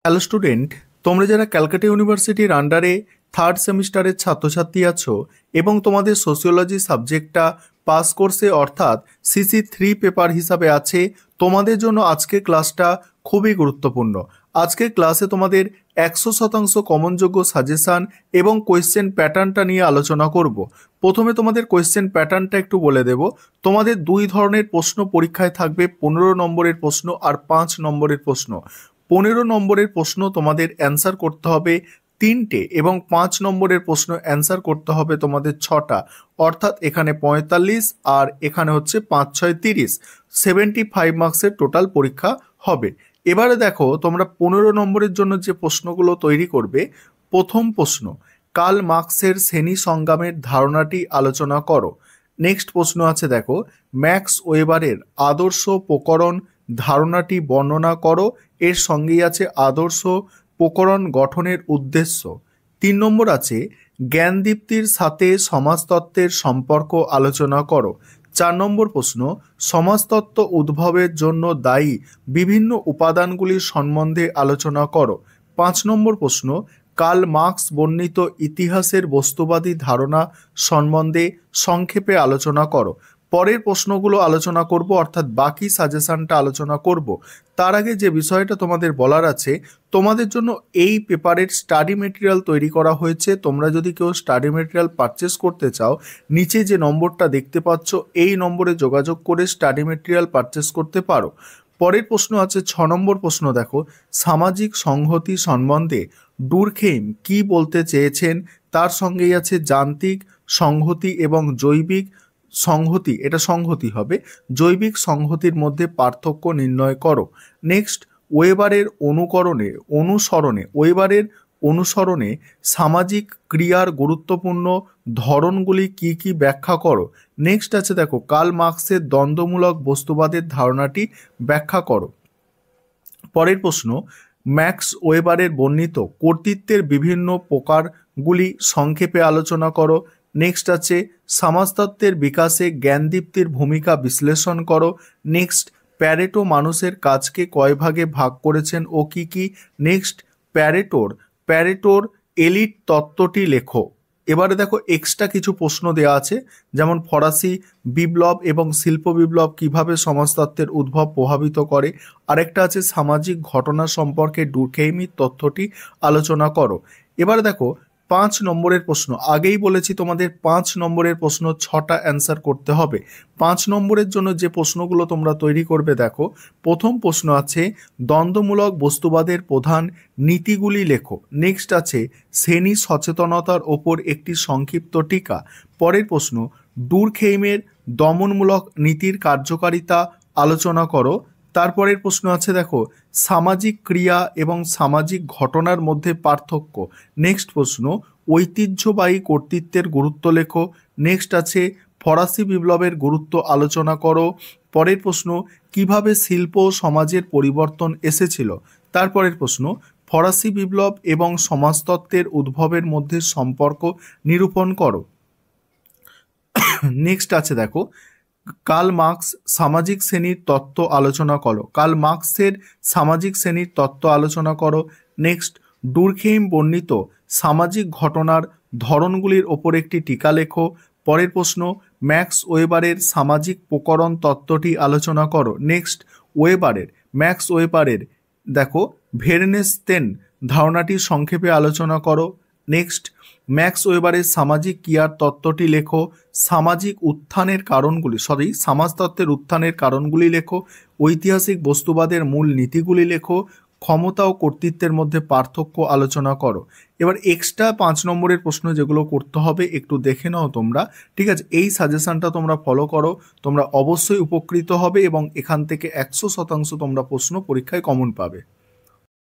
Hello student, তোমরা যারা ক্যালকাটা ইউনিভার্সিটির আন্ডারে থার্ড সেমিস্টারের ছাত্রছাত্রী আছো এবং তোমাদের সোশিওলজি সাবজেক্টটা পাস কোর্সে অর্থাৎ CC3 পেপার হিসাবে আছে, তোমাদের জন্য আজকের ক্লাসটা খুবই গুরুত্বপূর্ণ। আজকের ক্লাসে তোমাদের 100% কমনযোগ্য সাজেশান এবং কোয়েশ্চেন প্যাটার্নটা নিয়ে আলোচনা করব। প্রথমে তোমাদের কোয়েশ্চেন প্যাটার্নটা একটু বলে দেব। তোমাদের দুই ধরনের প্রশ্ন পরীক্ষায় থাকবে, 15 নম্বরের প্রশ্ন আর 5 নম্বরের প্রশ্ন। 15 নম্বরের প্রশ্ন তোমাদের অ্যান্সার করতে হবে 3টে এবং 5 নম্বরের প্রশ্ন অ্যান্সার করতে হবে তোমাদের 6টা, অর্থাৎ এখানে 45 আর এখানে হচ্ছে 5 6 30, 75 মার্কসের টোটাল পরীক্ষা হবে। এবারে দেখো, তোমরা 15 নম্বরের জন্য যে প্রশ্নগুলো তৈরি করবে, প্রথম প্রশ্ন, কার্ল মার্কসের শ্রেণী সংগ্রামের ধারণাটি আলোচনা করো। নেক্সট প্রশ্ন আছে দেখো, ম্যাক্স ওয়েবারের আদর্শ প্রকরণ ধারণাটি বর্ণনা করো। এর সঙ্গেই আছে আদর্শ প্রকরণ গঠনের উদ্দেশ্য। 3 নম্বর আছে জ্ঞানদীপ্তির সাথে সমাজতত্ত্বের সম্পর্ক আলোচনা করো। 4 নম্বর প্রশ্ন, সমাজতত্ত্ব উদ্ভবের জন্য দায়ী বিভিন্ন উপাদানগুলির সম্বন্ধে আলোচনা করো। 5 নম্বর প্রশ্ন, কার্ল মার্কস বর্ণিত ইতিহাসের বস্তুবাদী ধারণা সম্বন্ধে সংক্ষেপে আলোচনা করো। পরের প্রশ্নগুলো আলোচনা করব, অর্থাৎ বাকি সাজেশনটা আলোচনা করব। তার আগে যে বিষয়টা তোমাদের বলার আছে, তোমাদের জন্য এই পেপারের স্টাডি মেটেরিয়াল তৈরি করা হয়েছে। তোমরা যদি কেউ স্টাডি মেটেরিয়াল পারচেস করতে চাও, নিচে যে নম্বরটা দেখতে পাচ্ছ এই নম্বরে যোগাযোগ করে স্টাডি মেটেরিয়াল পারচেস করতে পারো। পরের প্রশ্ন আছে 6 নম্বর প্রশ্ন, দেখো, সামাজিক সংহতি সম্বন্ধে ডুরখেইম কি বলতে চেয়েছেন। তার সঙ্গেই আছে যান্ত্রিক সংহতি এবং জৈবিক সংহতি, এটা সংহতি হবে, জৈবিক সংহতির মধ্যে পার্থক্য নির্ণয় করো। নেক্সট, ওয়েবারের অনুসরণে সামাজিক ক্রিয়ার গুরুত্বপূর্ণ ধরনগুলি কি কি ব্যাখ্যা করো। নেক্সট আছে দেখো, কার্ল মার্কসের দ্বন্দ্বমূলক বস্তুবাদের ধারণাটি ব্যাখ্যা করো। পরের প্রশ্ন, ম্যাক্স ওয়েবারের বর্ণিত কর্তৃত্বের বিভিন্ন প্রকারগুলি সংক্ষেপে আলোচনা করো। নেক্সট আছে সমাজতত্ত্বের বিকাশে জ্ঞানদীপ্তির ভূমিকা বিশ্লেষণ করো। নেক্সট, প্যারেটো মানুষের কাজকে কয় ভাগে ভাগ করেছেন ও কি কি। নেক্সট, প্যারেটোর এলিট তত্ত্বটি লেখো। এবারে দেখো, এক্সট্রা কিছু প্রশ্ন দেওয়া আছে, যেমন ফরাসি বিপ্লব এবং শিল্প বিপ্লব কিভাবে সমাজতত্ত্বের উদ্ভব প্রভাবিত করে। আরেকটা আছে সামাজিক ঘটনা সম্পর্কে ডুরখেইমের তথ্যটি আলোচনা করো। এবারে দেখো 5 নম্বরের প্রশ্ন, আগেই বলেছি তোমাদের 5 নম্বরের প্রশ্ন 6টা অ্যান্সার করতে হবে। 5 নম্বরের জন্য যে প্রশ্নগুলো তোমরা তৈরি করবে, দেখো, প্রথম প্রশ্ন আছে দ্বন্দ্বমূলক বস্তুবাদের প্রধান নীতিগুলি লেখো। নেক্সট আছে শ্রেণী সচেতনতার ওপর একটি সংক্ষিপ্ত টিকা। পরের প্রশ্ন, ডুরখেইমের দমনমূলক নীতির কার্যকারিতা আলোচনা করো। তারপরের প্রশ্ন আছে দেখো, সামাজিক ক্রিয়া এবং সামাজিক ঘটনার মধ্যে পার্থক্য। নেক্সট প্রশ্ন, ঐতিহ্যবাহী কর্তৃত্বের গুরুত্ব লেখো। নেক্সট আছে ফরাসি বিপ্লবের গুরুত্ব আলোচনা করো। পরের প্রশ্ন, কিভাবে শিল্প সমাজের পরিবর্তন এসেছিল। তারপরের প্রশ্ন, ফরাসি বিপ্লব এবং সমাজতত্ত্বের উদ্ভবের মধ্যে সম্পর্ক নিরূপণ করো। নেক্সট আছে দেখো, কার্ল মার্কস সামাজিক শ্রেণীর তত্ত্ব আলোচনা করো। কার্ল মার্কসের সামাজিক শ্রেণীর তত্ত্ব আলোচনা করো। নেক্সট, ডুরখেইম বর্ণিত সামাজিক ঘটনার ধরনগুলির ওপর একটি টিকা লেখো। পরের প্রশ্ন, ম্যাক্স ওয়েবারের সামাজিক প্রকরণ তত্ত্বটি আলোচনা করো। নেক্সট, ম্যাক্স ওয়েবারের দেখো ভেরনেস্তেন ধারণাটি সংক্ষেপে আলোচনা করো। নেক্সট, ম্যাক্স ওয়েবারের সামাজিক ক্রিয়ার তত্ত্বটি লেখো। সমাজতত্ত্বের উত্থানের কারণগুলি লেখো। ঐতিহাসিক বস্তুবাদের মূল নীতিগুলি লেখো। ক্ষমতা ও কর্তৃত্বের মধ্যে পার্থক্য আলোচনা করো। এবার এক্সট্রা 5 নম্বরের প্রশ্ন যেগুলো করতে হবে একটু দেখে নাও তোমরা, ঠিক আছে। এই সাজেশনটা তোমরা ফলো করো, তোমরা অবশ্যই উপকৃত হবে এবং এখান থেকে 100% তোমরা প্রশ্ন পরীক্ষায় কমন পাবে।